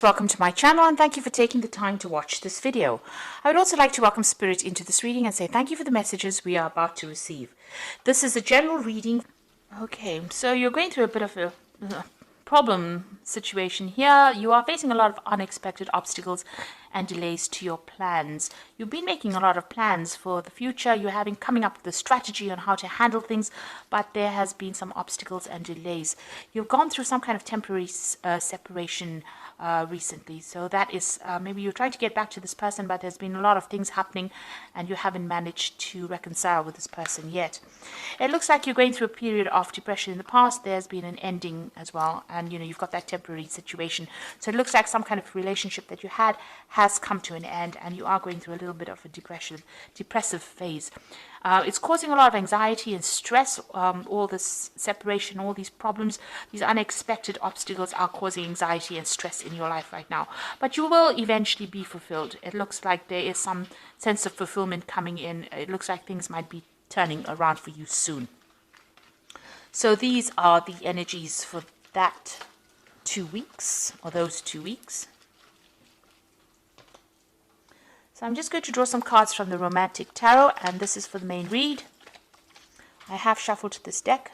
Welcome to my channel and thank you for taking the time to watch this video. I would also like to welcome Spirit into this reading and say thank you for the messages we are about to receive. This is a general reading. Okay, so you're going through a bit of a problem situation here. You are facing a lot of unexpected obstacles and delays to your plans. You've been making a lot of plans for the future. You're coming up with a strategy on how to handle things, but there has been some obstacles and delays. You've gone through some kind of temporary separation recently, so that is maybe you're trying to get back to this person, but there's been a lot of things happening and you haven't managed to reconcile with this person yet. It looks like you're going through a period of depression in the past. There's been an ending as well, and you've got that temporary situation, so it looks like some kind of relationship that you had has come to an end and you are going through a little bit of a depressive phase. It's causing a lot of anxiety and stress. All this separation, all these problems, these unexpected obstacles are causing anxiety and stress in your life right now. But you will eventually be fulfilled. It looks like there is some sense of fulfillment coming in. It looks like things might be turning around for you soon. So these are the energies for that 2 weeks, or those 2 weeks. So I'm just going to draw some cards from the Romantic Tarot, and this is for the main read. I have shuffled this deck.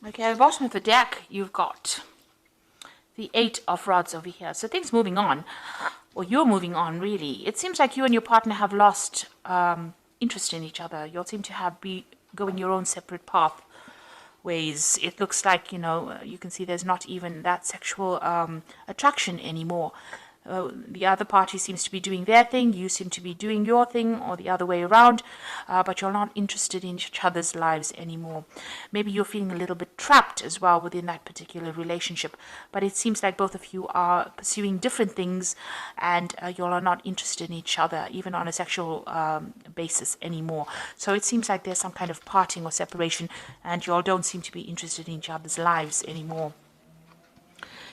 Okay, at the bottom of the deck, you've got the 8 of Rods over here. So things moving on, or you're moving on, really. It seems like you and your partner have lost interest in each other. You all seem to be going your own separate pathways. It looks like, you can see there's not even that sexual attraction anymore. The other party seems to be doing their thing, you seem to be doing your thing, or the other way around, but you're not interested in each other's lives anymore. Maybe you're feeling a little bit trapped as well within that particular relationship, but it seems like both of you are pursuing different things and you all are not interested in each other, even on a sexual basis anymore. So it seems like there's some kind of parting or separation and you all don't seem to be interested in each other's lives anymore.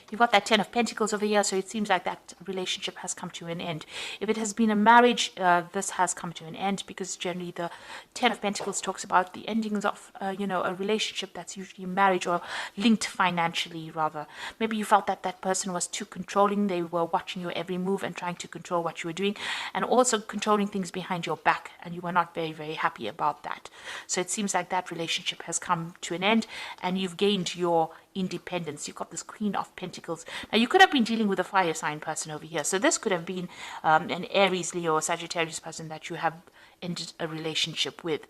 You've got that 10 of Pentacles over here, so it seems like that relationship has come to an end. If it has been a marriage, this has come to an end, because generally the 10 of Pentacles talks about the endings of, a relationship that's usually marriage or linked financially, rather. Maybe you felt that that person was too controlling. They were watching your every move and trying to control what you were doing, and also controlling things behind your back, and you were not very, very happy about that. So it seems like that relationship has come to an end, and you've gained your independence. You've got this Queen of Pentacles. Now you could have been dealing with a fire sign person over here, so this could have been an Aries, Leo, or Sagittarius person that you have ended a relationship with.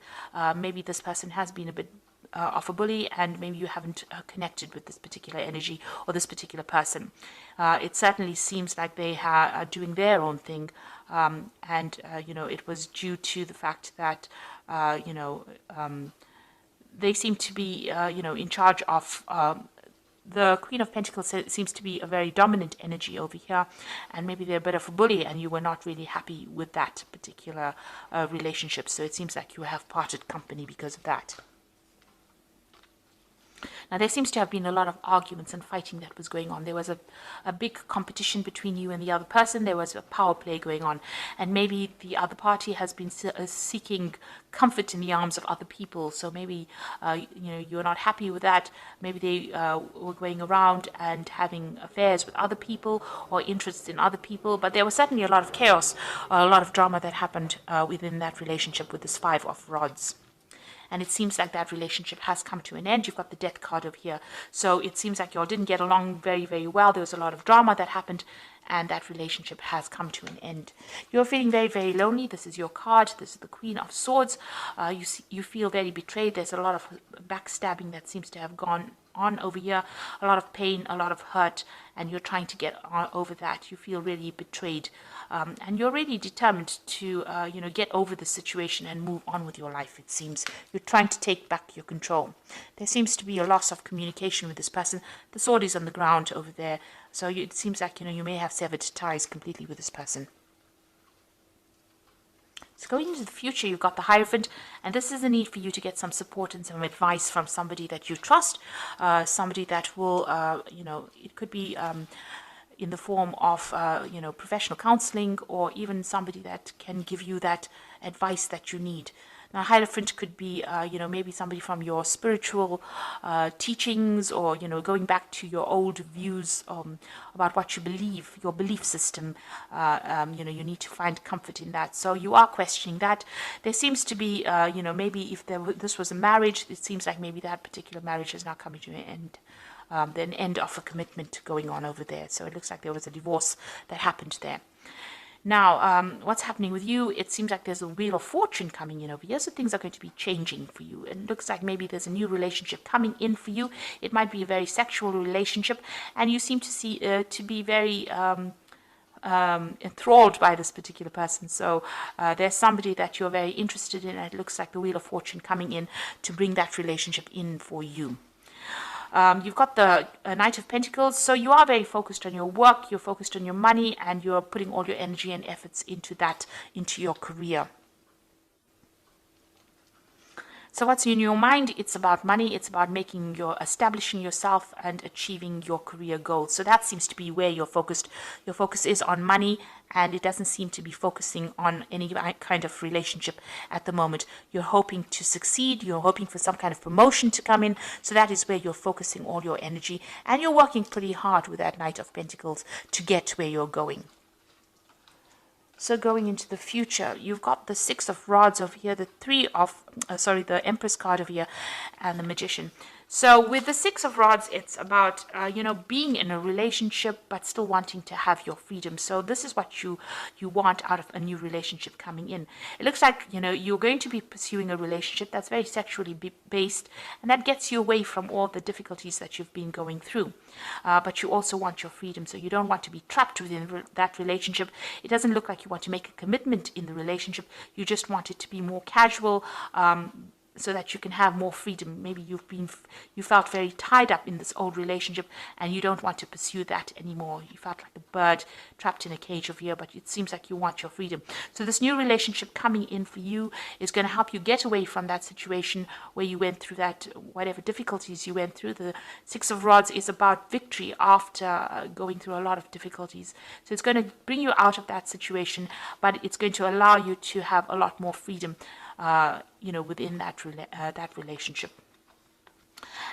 Maybe this person has been a bit of a bully, and maybe you haven't connected with this particular energy or this particular person. It certainly seems like they are doing their own thing, and it was due to the fact that they seem to be, in charge of. The Queen of Pentacles seems to be a very dominant energy over here, and maybe they're a bit of a bully, and you were not really happy with that particular relationship. So it seems like you have parted company because of that. Now, there seems to have been a lot of arguments and fighting that was going on. There was a big competition between you and the other person. There was a power play going on. And maybe the other party has been seeking comfort in the arms of other people. So maybe, you're not happy with that. Maybe they were going around and having affairs with other people or interests in other people. But there was certainly a lot of chaos, a lot of drama that happened within that relationship with this 5 of Rods. And it seems like that relationship has come to an end. You've got the Death card over here. So it seems like you all didn't get along very, very well. There was a lot of drama that happened, and that relationship has come to an end. You're feeling very, very lonely. This is your card. This is the Queen of Swords. You feel very betrayed. There's a lot of backstabbing that seems to have gone on over here, a lot of pain, a lot of hurt, and you're trying to get over that. You feel really betrayed, and you're really determined to, get over the situation and move on with your life. It seems you're trying to take back your control. There seems to be a loss of communication with this person. The sword is on the ground over there, so it seems like you may have severed ties completely with this person. So going into the future, you've got the Hierophant, and this is a need for you to get some support and some advice from somebody that you trust, somebody that will, it could be in the form of, professional counseling, or even somebody that can give you that advice that you need. Now, Hierophant could be, maybe somebody from your spiritual teachings, or, going back to your old views about what you believe, your belief system. You need to find comfort in that. So you are questioning that. There seems to be, maybe if this was a marriage, it seems like maybe that particular marriage is now coming to an end. An end of a commitment going on over there. So it looks like there was a divorce that happened there. Now, what's happening with you? It seems like there's a Wheel of Fortune coming in over here, so things are going to be changing for you. And it looks like maybe there's a new relationship coming in for you. It might be a very sexual relationship, and you seem to be very enthralled by this particular person. So there's somebody that you're very interested in, and it looks like the Wheel of Fortune coming in to bring that relationship in for you. You've got the Knight of Pentacles, so you are very focused on your work, you're focused on your money, and you're putting all your energy and efforts into your career. So what's in your mind? It's about money. It's about establishing yourself and achieving your career goals. So that seems to be where you're focused. Your focus is on money, and it doesn't seem to be focusing on any kind of relationship at the moment. You're hoping to succeed. You're hoping for some kind of promotion to come in. So that is where you're focusing all your energy, and you're working pretty hard with that Knight of Pentacles to get where you're going. So going into the future, you've got the Six of Rods over here, the the Empress card over here, and the Magician. So with the Six of Rods, it's about, being in a relationship, but still wanting to have your freedom. So this is what you want out of a new relationship coming in. It looks like, you're going to be pursuing a relationship that's very sexually based, and that gets you away from all the difficulties that you've been going through. But you also want your freedom, so you don't want to be trapped within that relationship. It doesn't look like you want to make a commitment in the relationship. You just want it to be more casual, so that you can have more freedom. Maybe you felt very tied up in this old relationship, and you don't want to pursue that anymore. You felt like a bird trapped in a cage over here, but it seems like you want your freedom. So this new relationship coming in for you is going to help you get away from that situation where you went through that, whatever difficulties you went through. The Six of Rods is about victory after going through a lot of difficulties. So it's going to bring you out of that situation, but it's going to allow you to have a lot more freedom within that relationship.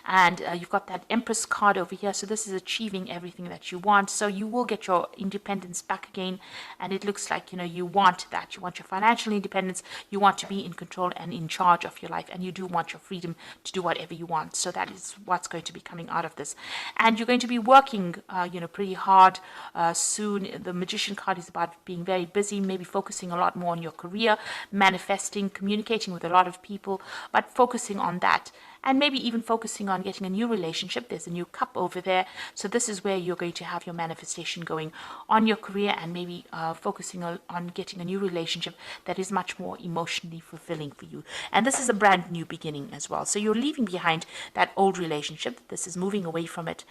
And you've got that Empress card over here. So this is achieving everything that you want. So you will get your independence back again. And it looks like, you want that. You want your financial independence. You want to be in control and in charge of your life. And you do want your freedom to do whatever you want. So that is what's going to be coming out of this. And you're going to be working, pretty hard soon. The Magician card is about being very busy, maybe focusing a lot more on your career, manifesting, communicating with a lot of people, but focusing on that. And maybe even focusing on getting a new relationship. There's a new cup over there. So this is where you're going to have your manifestation going on your career, and maybe focusing on getting a new relationship that is much more emotionally fulfilling for you. And this is a brand new beginning as well. So you're leaving behind that old relationship. This is moving away from it,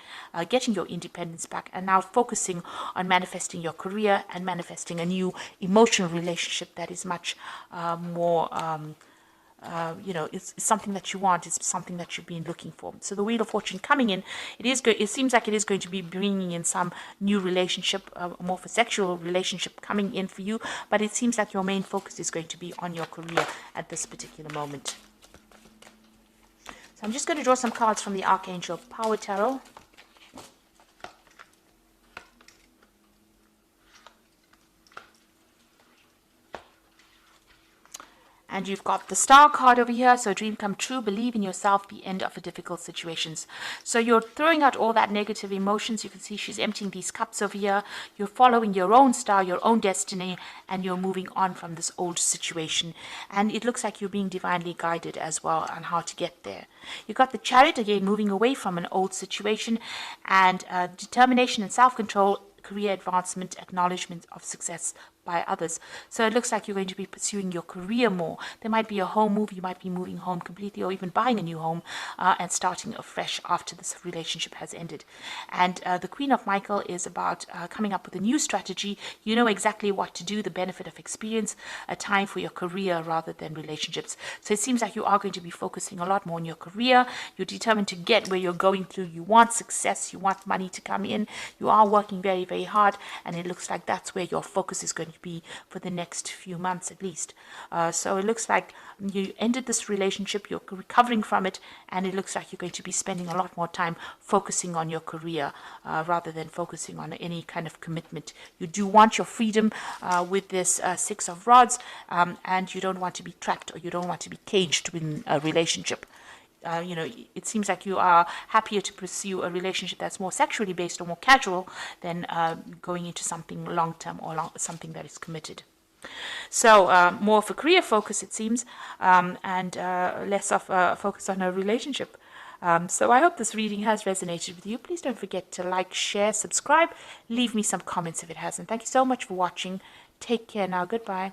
getting your independence back, and now focusing on manifesting your career and manifesting a new emotional relationship that is much more it's something that you want. It's something that you've been looking for. So the Wheel of Fortune coming in, it seems like it is going to be bringing in some new relationship, more of a sexual relationship coming in for you, but it seems like your main focus is going to be on your career at this particular moment. So I'm just going to draw some cards from the Archangel Power Tarot. And you've got the Star card over here. So dream come true, believe in yourself, the end of a difficult situations. So you're throwing out all that negative emotions. You can see she's emptying these cups over here. You're following your own star, your own destiny, and you're moving on from this old situation. And it looks like you're being divinely guided as well on how to get there. You've got the Chariot again, moving away from an old situation, and determination and self-control, career advancement, acknowledgement of success by others. So it looks like you're going to be pursuing your career more. There might be a home move. You might be moving home completely, or even buying a new home and starting afresh after this relationship has ended. And the Queen of Michael is about coming up with a new strategy. You know exactly what to do, the benefit of experience, a time for your career rather than relationships. So it seems like you are going to be focusing a lot more on your career. You're determined to get where you're going through. You want success. You want money to come in. You are working very, very hard. And it looks like that's where your focus is going to be for the next few months at least. So it looks like you ended this relationship, you're recovering from it, and it looks like you're going to be spending a lot more time focusing on your career rather than focusing on any kind of commitment. You do want your freedom with this Six of Rods, and you don't want to be trapped, or you don't want to be caged within a relationship. It seems like you are happier to pursue a relationship that's more sexually based or more casual than going into something long-term or something that is committed. So more of a career focus, it seems, and less of a focus on a relationship. So I hope this reading has resonated with you. Please don't forget to like, share, subscribe. Leave me some comments if it hasn't. Thank you so much for watching. Take care now. Goodbye.